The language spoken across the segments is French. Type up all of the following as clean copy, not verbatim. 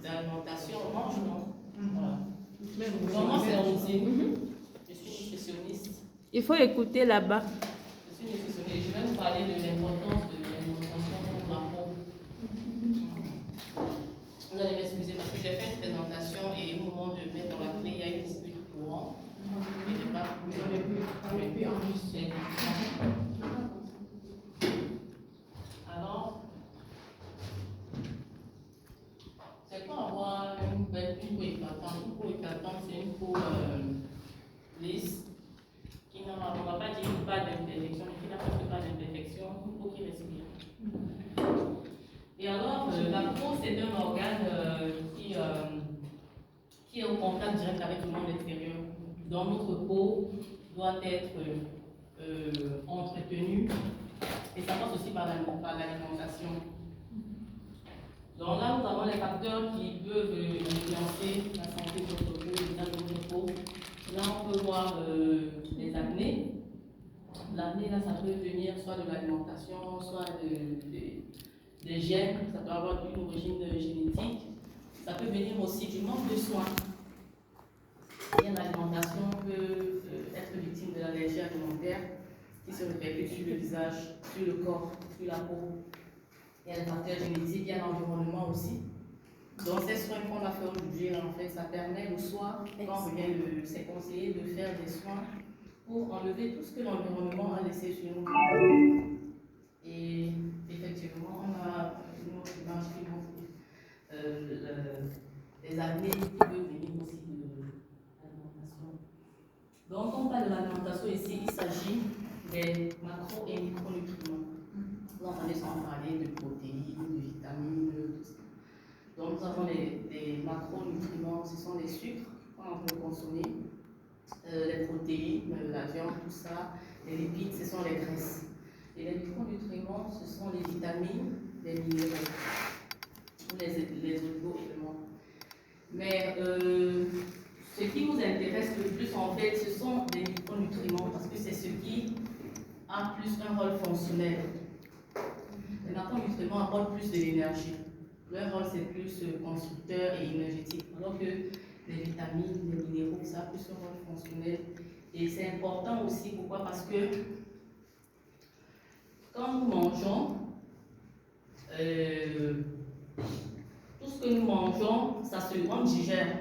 d'alimentation, on mange, non? Voilà. Vraiment, c'est la routine. Je suis nutritionniste. Il faut écouter là-bas. Je suis nutritionniste. Je vais vous parler de l'importance de l'alimentation pour la peau. Vous allez m'excuser parce que j'ai fait une présentation et au moment de mettre dans la clé, il y a une dispute courante. Je n'ai pas pu enregistrer. Alors, c'est quand avoir une peau éclatante. Une peau éclatante, c'est une peau lisse, qui n'a, on ne va pas dire pas d'imperfection, mais qui n'a presque pas d'imperfection, une peau qui respire. Et alors, la peau, c'est un organe qui est au contact direct avec le monde extérieur. Donc, notre peau doit être entretenue, et ça passe aussi par l'alimentation. Donc là, nous avons les facteurs qui peuvent influencer la santé de notre peau, l'état de notre peau. Là, on peut voir les acnés. L'acné, là, ça peut venir soit de l'alimentation, soit des gènes, ça peut avoir une origine génétique. Ça peut venir aussi du manque de soins. Et l'alimentation peut être victime de l'allergie alimentaire qui se répercute sur le visage, sur le corps, sur la peau. Il y a les facteurs génétiques, il y a l'environnement aussi. Donc ces soins qu'on a fait aujourd'hui, en fait, ça permet le soir, quand on vient c'est conseillé de faire des soins pour enlever tout ce que l'environnement a laissé sur nous. Et effectivement, on a une autre image qui montre les acnés qui peuvent venir aussi de l'alimentation. Donc, on parle de l'alimentation ici, il s'agit des macro- et micronutriments. Vous entendez souvent parler de protéines, de vitamines, tout ça. Donc, nous avons les macronutriments, ce sont les sucres qu'on peut consommer, les protéines, la viande, tout ça. Les lipides, ce sont les graisses. Et les micronutriments, ce sont les vitamines, les minéraux, ou les oligo-éléments. Mais ce qui nous intéresse le plus, en fait, ce sont les micronutriments, parce que c'est ce qui a plus un rôle fonctionnel. Les macronutriments apportent plus de l'énergie. Leur rôle, c'est plus constructeur et énergétique, alors que les vitamines, les minéraux, ça a plus un rôle fonctionnel. Et c'est important aussi, pourquoi? Parce que quand nous mangeons, tout ce que nous mangeons, on digère.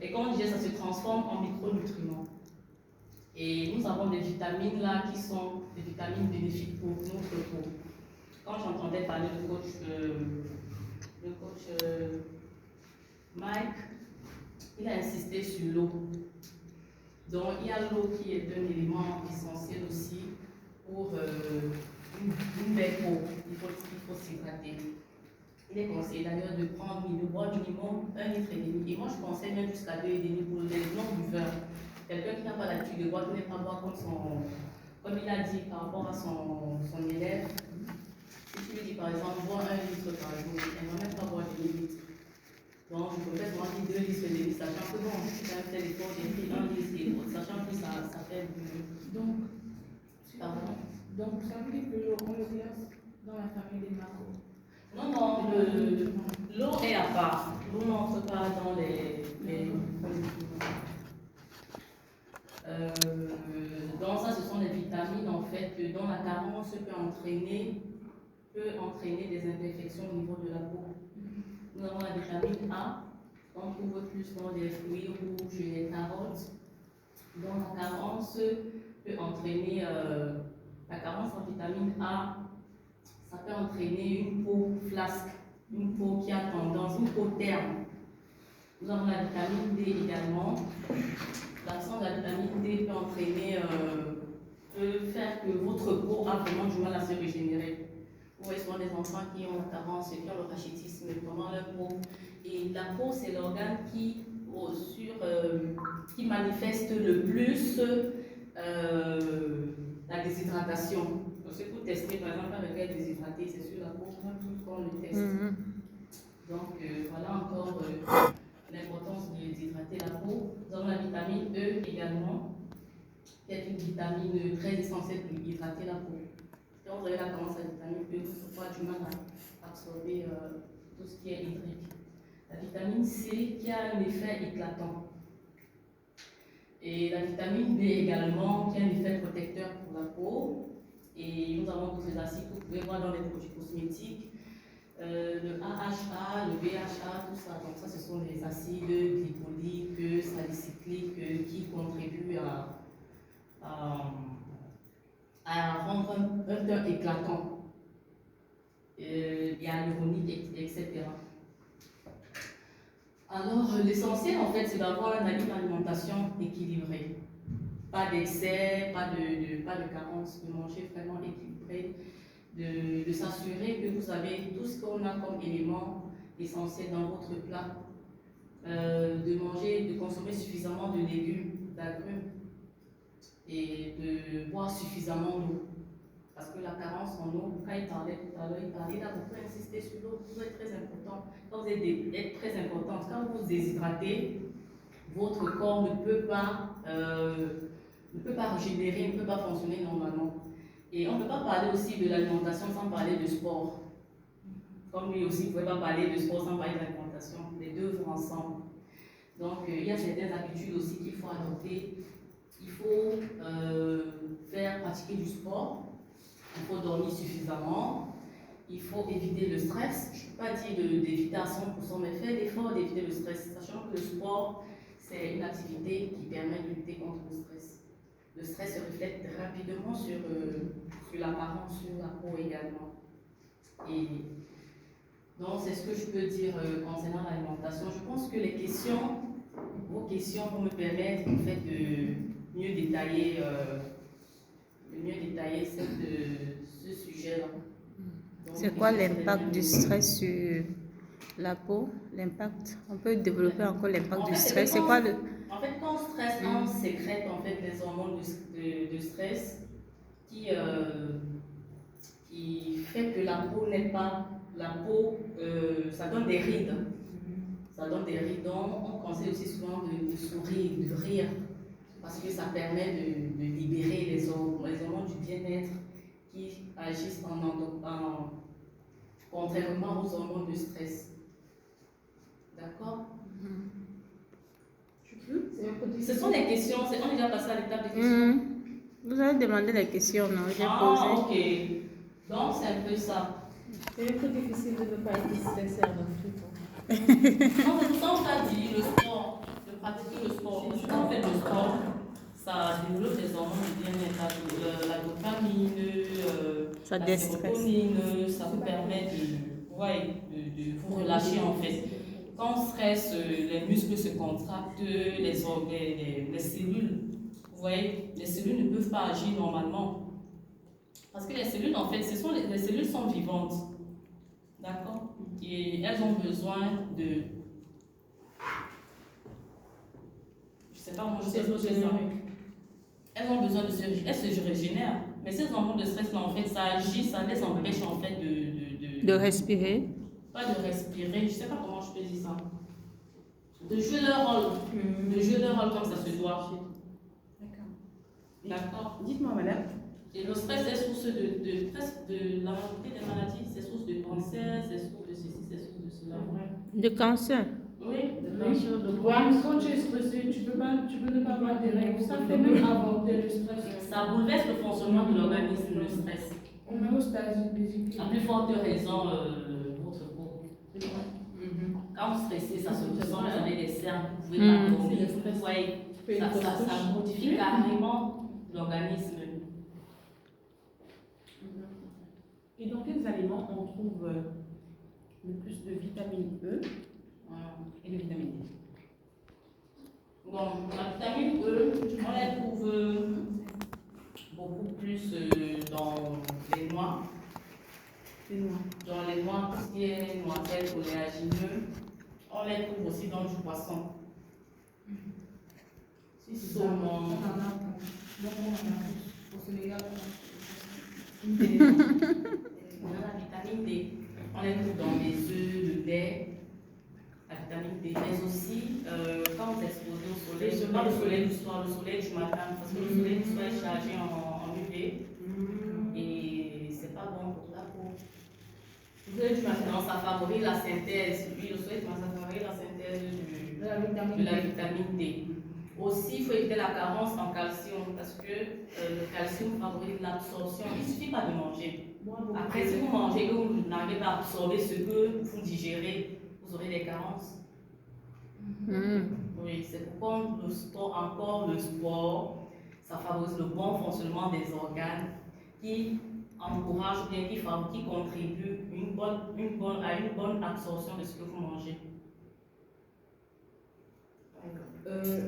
Et quand on digère, ça se transforme en micronutriments. Et nous avons des vitamines là qui sont des vitamines bénéfiques pour notre peau. Quand j'entendais parler du coach Mike, il a insisté sur l'eau. Donc il y a l'eau qui est un élément essentiel aussi pour une belle peau. Il faut s'hydrater. Il est conseillé d'ailleurs de boire minimum 1,5 litre. Et moi je conseille même jusqu'à 2,5 litres pour les non-buveurs. Quelqu'un qui n'a pas l'habitude de boire, qui n'est pas boire comme il a dit par rapport à son élève. Si tu lui dis par exemple, bois 1 litre par jour, elle ne va même pas boire 2 litres. Donc je peux peut-être moi dire 2 litres de litre, sachant que bon, si tu as fait l'effort d'écrire 1 litre et autres, sachant que ça fait donc, ça veut dire qu'on le classe dans la famille des macros. Non, l'eau est à part. L'eau n'entre pas dans les donc ça, ce sont des vitamines en fait dont la carence peut entraîner des imperfections au niveau de la peau. Nous avons la vitamine A, qu'on trouve plus dans les fruits rouges et les carottes. Donc la carence peut entraîner, la carence en vitamine A, ça peut entraîner une peau flasque, une peau qui a tendance, une peau terne. Nous avons la vitamine D également. L'absence de la vitamine D peut entraîner, peut faire que votre peau a vraiment du mal à se régénérer. Vous voyez souvent des enfants qui ont la carence, qui ont le rachitisme pendant leur peau. Et la peau, c'est l'organe qui manifeste le plus la déshydratation. Donc, si vous testez par exemple avec elle déshydratée, c'est sur la peau qu'on le teste. Donc voilà encore l'importance de déshydrater la peau. Nous avons la vitamine E également, qui est une vitamine très essentielle pour hydrater la peau. Quand vous avez la carence à la vitamine E, vous avez du mal à absorber tout ce qui est hydrique. La vitamine C qui a un effet éclatant. Et la vitamine B également qui a un effet protecteur pour la peau. Et nous avons d'autres acides que vous pouvez voir dans les produits cosmétiques. Le AHA, le BHA, tout ça. Donc ça, ce sont des acides glycoliques, salicycliques qui contribuent à rendre un teint éclatant, hyaluronique, etc. Alors, l'essentiel, en fait, c'est d'avoir une alimentation équilibrée. Pas d'excès, pas de carence, de manger vraiment équilibré, de s'assurer que vous avez tout ce qu'on a comme élément essentiel dans votre plat, de consommer suffisamment de légumes, d'agrumes et de boire suffisamment d'eau. Parce que la carence en eau, quand il parlait tout à l'heure, il a beaucoup insisté sur l'eau, vous êtes très important. Quand vous êtes très importante, quand vous vous déshydratez, votre corps ne peut pas régénérer, ne peut pas fonctionner normalement. Et on ne peut pas parler aussi de l'alimentation sans parler de sport. Comme lui aussi, vous ne pouvez pas parler de sport sans parler d'alimentation. Les deux vont ensemble. Donc, il y a certaines habitudes aussi qu'il faut adopter. Il faut pratiquer du sport. Il faut dormir suffisamment. Il faut éviter le stress. Je ne peux pas dire d'éviter à 100%, mais faire l'effort d'éviter le stress. Sachant que le sport, c'est une activité qui permet de lutter contre le stress. Le stress se reflète rapidement sur l'apparence, sur la peau également. Et donc, c'est ce que je peux dire concernant l'alimentation. Je pense que vos questions vont me permettre en fait de mieux détailler ce sujet-là. C'est quoi l'impact du stress sur la peau? L'impact, on peut développer encore l'impact du stress. C'est quoi le... En fait, quand on stresse, on sécrète en fait des hormones de stress qui fait que la peau n'est pas... La peau, ça donne des rides. Ça donne des rides. Donc, on conseille aussi souvent de sourire, de rire, parce que ça permet de libérer les hormones du bien-être qui agissent contrairement aux hormones de stress. D'accord? Ce sont des questions, on est déjà passé à l'étape des questions. Vous avez demandé les questions, non? J'ai posé. Ok. Donc, c'est un peu ça. C'est un peu difficile de ne pas être stressé en Afrique. Non, c'est tout ça, on t'a dit, le sport, de pratiquer le sport. Parce que quand on fait le sport, ça développe les hormones du bien-être, la dopamine, la sérotonine, ça vous permet de vous relâcher en fait. Quand on stresse, les muscles se contractent, les cellules, vous voyez, les cellules ne peuvent pas agir normalement. Parce que les cellules, en fait, les cellules sont vivantes. D'accord? Et elles ont besoin de... Je ne sais pas comment je sais ça. Elles ont besoin elles se régénèrent. Mais ces hormones de stress, là, en fait, ça agit, ça les empêche, en fait, de respirer. Pas de respirer, je ne sais pas comment je peux dire ça. De jouer leur rôle. De jouer leur rôle comme ça se doit. D'accord. Dites-moi, madame. Et le stress est source de la majorité des maladies, c'est source de cancer, c'est source de ceci, c'est source de cela. De cancer? Oui, de cancer. Quand tu es stressé, tu peux ne pas avoir des règles. Ça fait même aborder le stress. Ça bouleverse le fonctionnement de l'organisme, le stress. Homéostase physique. À plus forte raison, votre peau. Quand vous stressez, ça se ressent, vous avez des cernes, vous pouvez pas dormir, vous voyez, ça modifie carrément l'organisme. Et dans quels aliments on trouve le plus de vitamine E et de vitamine D? Bon, la vitamine E, on la trouve beaucoup plus dans les noix. Dans les noix, tout ce qui est noisettes, oléagineux. On les trouve aussi dans du poisson. Saumon. La vitamine D, on les trouve dans les œufs, le lait, la vitamine D, mais aussi quand vous exposez au soleil, pas le soleil du soir, le soleil du matin, parce que le soleil du soir est chargé en UV et c'est pas bon pour la peau. Le soleil du matin, ça favorise la synthèse, puis le soleil du matin, ça envoyer la synthèse De la vitamine de la D. vitamine D. Aussi, il faut éviter la carence en calcium parce que le calcium favorise l'absorption. Il ne suffit pas de manger. Après, si vous mangez et que vous n'arrivez pas à absorber ce que vous digérez, vous aurez des carences. Oui, c'est pourquoi le sport, ça favorise le bon fonctionnement des organes qui encourage ou bien qui contribue à une bonne absorption de ce que vous mangez.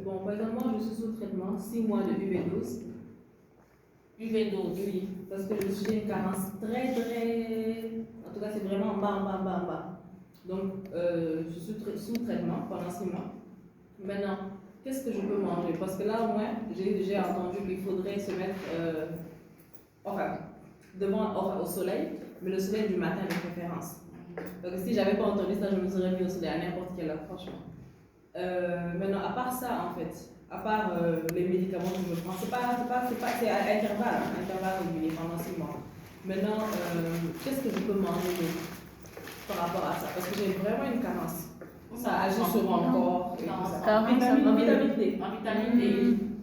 Bon, par exemple, moi, je suis sous traitement 6 mois de UV12. UV12. Oui, parce que j'ai une carence très, en tout cas, c'est vraiment en bas. Donc, je suis sous traitement pendant 6 mois. Maintenant, qu'est-ce que je peux manger? Parce que là, au moins, j'ai entendu qu'il faudrait se mettre au soleil, mais le soleil du matin de préférence. Donc, si j'avais pas entendu ça, je me serais mis au soleil à n'importe quelle heure, franchement. Maintenant, à part ça, en fait, à part les médicaments que je prends, c'est à intervalle régulier pendant 6 mois. Maintenant, qu'est-ce que je peux manger par rapport à ça? Parce que j'ai vraiment une carence. Ça agit sur mon corps et tout ça. Carence En vitamine D. En vitamine D.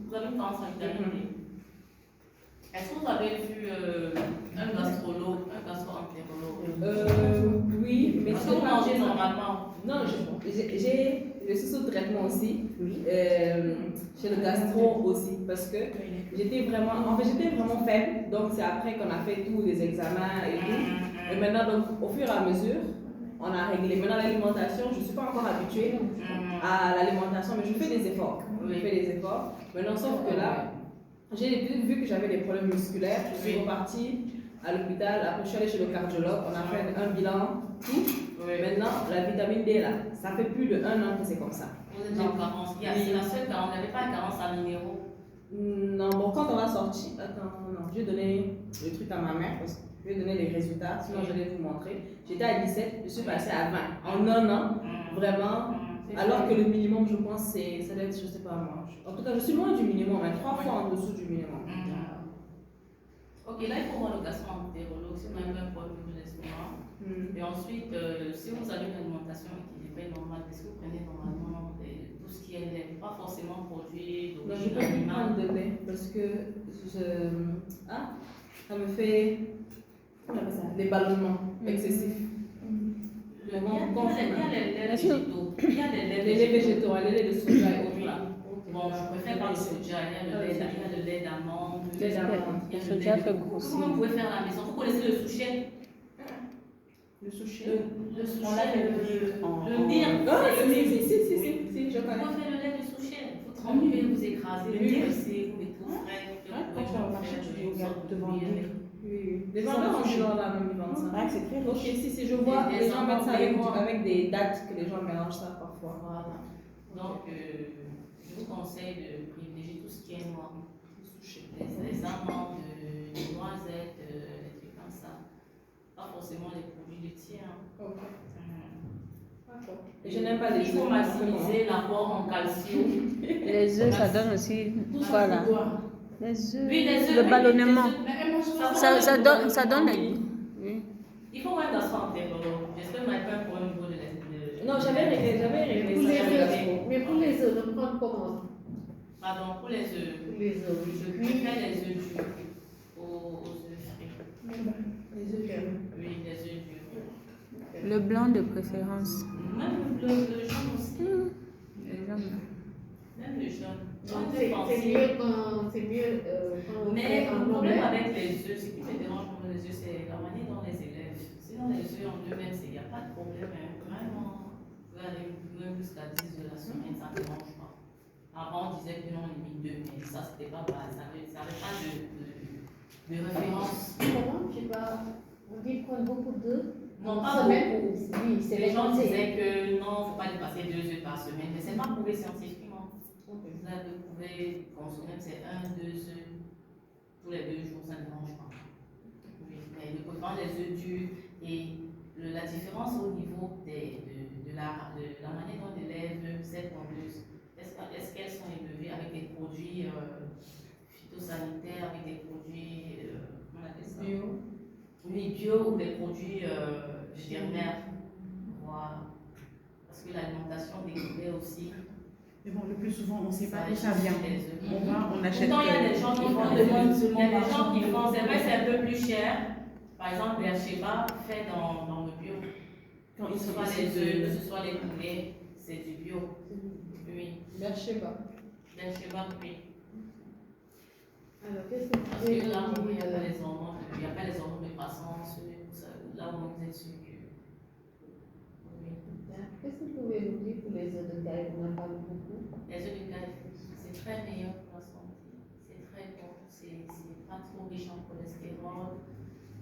Vous avez une carence en vitamine D. Est-ce que vous avez vu un gastro-entérologue? Oui, mais Est-ce que vous mangez normalement? Non, je suis sous traitement aussi. Oui. Chez le gastro aussi, parce que j'étais vraiment faible. Donc c'est après qu'on a fait tous les examens et tout. Et maintenant, donc, au fur et à mesure, on a réglé. Maintenant, l'alimentation, je ne suis pas encore habituée à l'alimentation, mais je fais des efforts. Maintenant, sauf que là, j'ai vu que j'avais des problèmes musculaires. Je suis repartie à l'hôpital. Après, je suis allée chez le cardiologue. On a fait un bilan, tout. Maintenant, la vitamine D, là, ça fait plus de 1 an que c'est comme ça. Vous êtes en carence. C'est la seule carence. Vous n'avez pas de carence en minéraux? Non, bon, quand on a sorti, non, j'ai donné le truc à ma mère parce que je vais donner les résultats, sinon je vais vous montrer. J'étais à 17, je suis passée à 20 en 1 an, vraiment. Alors que le minimum, je pense, ça doit être, je sais pas moi. En tout cas, je suis loin du minimum, 3 fois en dessous du minimum. Ok, là il faut voir le gastro-entérologue si vous avez un problème de l'estomac. Et ensuite, si vous avez une alimentation équilibrée normale, est-ce que vous prenez normalement tout ce qui est lait, pas forcément produit d'origine animale? Je peux prendre de lait parce que ça me fait des ballonnements excessifs. Il y a les laits végétaux. Il y a les laits végétaux, les laits de soja et autres là. Bon, je préfère pas le soja, il y a le lait d'amande. Le soja fait grossir. Vous pouvez faire à la maison. Vous connaissez le souchet? Le souchet? Le souchet, on l'appelle le nir. Si, je connais. Vous faites le lait de souchet. Vous trempez, vous écrasez, vous pressez, vous mettez tout frais. Quand tu vas au marché, tu regardes devant lui. Oui. Les vendeurs en général là même ils vendent ça. Ah, c'est très riche. Ok, si, je vois les gens mettent ça avec des dates que les gens mélangent ça parfois. Voilà. Donc, je vous conseille de privilégier tout ce qui est noir. Les amandes, les noisettes, des trucs comme ça. Pas forcément les produits laitiers. Ok. Et je n'aime pas les œufs. Il faut maximiser l'apport en calcium. Les œufs, ça donne aussi. Voilà. Les œufs, Oui, les œufs, le ballonnement. Ça donne. Oui. Il faut voir dans son entérologue. J'espère que vous n'avez pas un problème au niveau de l'esthétique. Non, j'avais réglé ça. Mais pour les œufs, on prend comment? Pardon, pour les œufs. Je préfère les œufs durs aux œufs frits. Les œufs durs. Oui, les œufs durs. Le blanc de préférence. Même le jaune aussi. Le jaune. Même le jaune. C'est mieux quand mais le problème avec les œufs, ce qui me dérange pour les œufs, c'est la manière dont les élèves. Sinon, les œufs en eux-mêmes, il n'y a pas de problème. Vraiment, vous allez même jusqu'à 10 de la semaine, ça ne dérange pas. Avant, on disait que non, limite 2, mais ça, c'était pas bas. Ça n'avait pas de référence. Comment? Je sais pas. On dit prendre beaucoup d'œufs. Non, pas beaucoup. Oui, c'est les gens disaient que non, il ne faut pas dépasser 2 œufs par semaine, mais ce n'est pas prouvé scientifiquement. Vous pouvez consommer, c'est 1-2 œufs tous les 2 jours, ça ne dérange pas. Oui, mais de préférence les œufs durs et la différence au niveau de la manière dont on élève cette pondeuse. Est-ce qu'elles sont élevées avec des produits phytosanitaires, avec des produits bio? Oui, bio ou des produits vétérinaires. Voilà. Parce Parce que l'alimentation découvrait aussi. Mais bon, le plus souvent, on ne sait pas ça d'où ça vient. les œufs. On va, on achète. Pourtant, il y a des gens qui font on des demande il y seulement a des par gens qui champ. font, c'est vrai, c'est un peu plus cher. Par exemple, des Sheba fait dans le bio. Quand Que ils ce sont soit ici. les œufs, que ce soit les poulets, c'est du bio. Oui, Ben, je sais pas. des Sheba, oui. Alors, qu'est-ce que vous Parce pouvez que là, nous il n'y dire a pas les hormones, il n'y a pas les hormones de croissance, là où vous êtes sûr que. Oui. Qu'est-ce que vous pouvez nous dire pour les œufs de caille? On en parle beaucoup. Les œufs de caille, c'est très meilleur pour la santé. C'est très bon, c'est pas trop riche en cholestérol.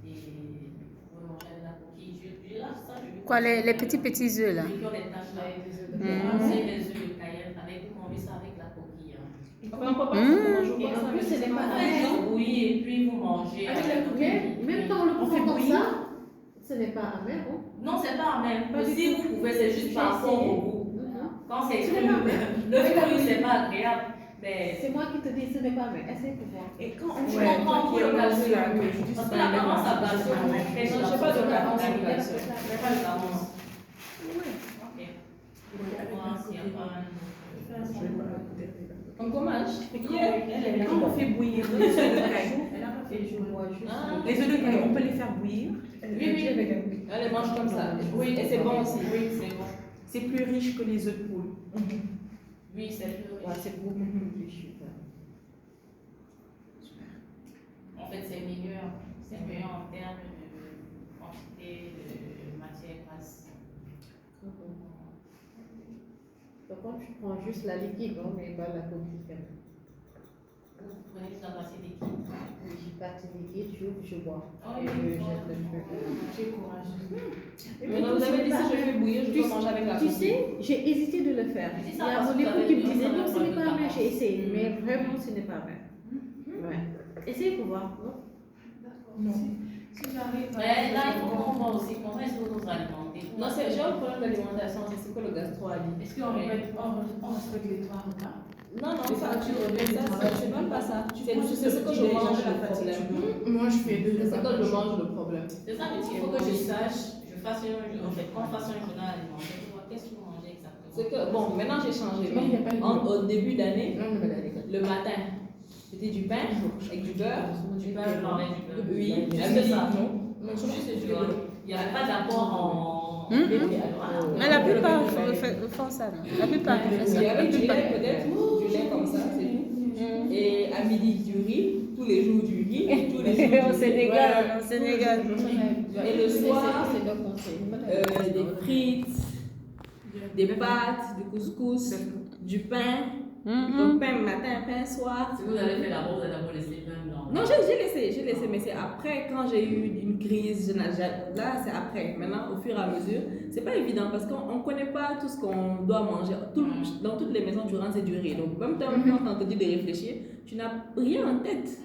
Et vous pouvez manger avec la coquille. Là, ça, je Quoi, les petits œufs là? Les des taches là. Les œufs de C'est les œufs de Cayenne avec vous mangez ça avec la coquille. Hein. Enfin, on peut pas manger Et en plus, ce n'est pas Après, amer. oui, et puis vous mangez Avec la Mais même quand on le On fait prend comme bouillir. ça, ce n'est pas amer. Hein? Non, c'est pas amer. Pas du Si vous pouvez, c'est juste par rapport au goût. Quand c'est Ce cru, n'est pas amer. le fruit, c'est pas agréable. Mais C'est moi qui te dis ce n'est pas amer. Essaye pour voir. Et quand on je fait comprends pour le calcium. je dis Parce que c'est la pas carence à amer. calcium, on fait Non, j'ai pas de carence en calcium. Je pas de carence. Ouais. Ok. Ouais, avec Moi, la s'il y a coquille. pas un- Je vais pas goûter. On gommage. Quand on fait bouillir les œufs de caille, Et je vois juste. Ah. les œufs de caille, on peut les faire bouillir. Oui. Elle les mange comme ça. Oui, Et c'est bon aussi. Oui, c'est bon. C'est plus riche que les œufs de poule. Oui, c'est plus Ouais, riche. c'est beaucoup plus riche. En fait, c'est meilleur. C'est meilleur en termes de quantité de matière grasse. Donc, quand tu prends juste la liquide, on met pas la coquille. Vous prenez toute la partie liquide. Je partie liquide, je bois. Ah Et oui. je jette le truc. J'ai courage. Maintenant, vous avez dit si je fais bouillir, je peux manger avec la Tu coquille. sais, j'ai hésité de le faire. Mais Il c'est y ça, a parce mon que époux vous qui avez me disait dit, non, ça ce va n'est pas pas amer. de J'ai essayé, mais vraiment, ce n'est pas amer. Ouais. Essayez pour voir. Non? Non. Si j'arrive. Mais là, il faut qu'on voit aussi comment est-ce que vous vous alimentez. Non, j'ai un problème d'alimentation, c'est ce que le gastro a dit. Est-ce qu'on respecte les 3 repas? Non, non, Et ça, ça, tu reviens, c'est même pas ça. C'est prends c'est ce que je petit mange déjeuner, le la fatigue. problème. Moi, je fais 2 C'est repas. quand je mange le problème. C'est ça, mais il faut que je sache, je fasse en fait, qu'on fasse un journal alimentaire pour voir qu'est-ce que vous mangez exactement. C'est que, bon, maintenant j'ai changé. Non, il y a pas de- Au début d'année, Non, non, non. le matin, c'était du pain avec du beurre. Du pain blanc et du beurre. Oui, C'est ça. non. Non, juste du beurre. Il n'y a pas d'apport en. Mais la plupart font ça, non? La plupart font ça. Oui, La avec du plupart. lait peut-être, du lait comme ça, c'est tout. Et à midi, du riz, tous les jours du riz, tous les jours du Au riz. Sénégal, au Sénégal. Et le soir, c'est le conseil. des frites, des pâtes, du couscous, du pain. Donc pain matin, pain soir. Si vous avez fait d'abord, vous avez d'abord laissé pain blanc. Non, j'ai laissé, mais c'est après, quand j'ai eu une crise, là c'est après. Maintenant, au fur et à mesure, c'est pas évident parce qu'on ne connaît pas tout ce qu'on doit manger. Dans toutes les maisons, durant c'est du riz. Donc, même quand on te dit de réfléchir, tu n'as rien en tête.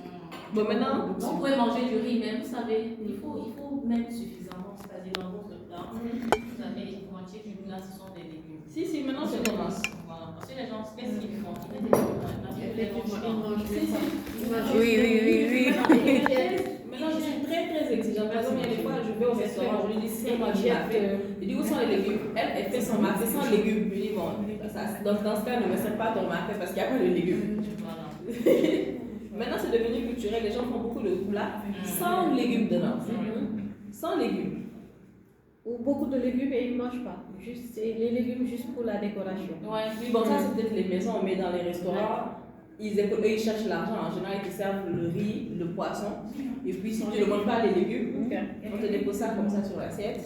Bon, maintenant, Vous pouvez manger du riz, mais vous savez, il faut mettre suffisamment, c'est-à-dire dans votre plat. Vous avez une moitié du plat, ce sont des légumes. si, maintenant je commence. Voilà. Parce que les gens, qu'est-ce qu'ils font? Ils mettent des légumes dans le plat, ils les mangent pas. Oui, oui, oui, oui. Maintenant, je suis très très exigeante. Par exemple, il y a des fois, je vais au restaurant, je lui dis, c'est moi qui m'a fait. Je dis, où sont les légumes? Elle fait son mafé sans légumes. Je dis, bon, donc dans ce cas, ne me sers pas ton mafé parce qu'il n'y a pas de légumes. Voilà. Maintenant, c'est devenu culturel. Les gens font beaucoup de plats sans légumes dedans. Sans légumes. Ou beaucoup de légumes et ils ne mangent pas. Juste, c'est les légumes juste pour la décoration. Ouais, Oui, bon, ça, c'est peut-être les maisons, mais dans les restaurants, eux, ils cherchent l'argent. En général, ils te servent le riz, le poisson. Et puis, si tu ne manges pas les légumes, on te dépose ça comme ça sur l'assiette.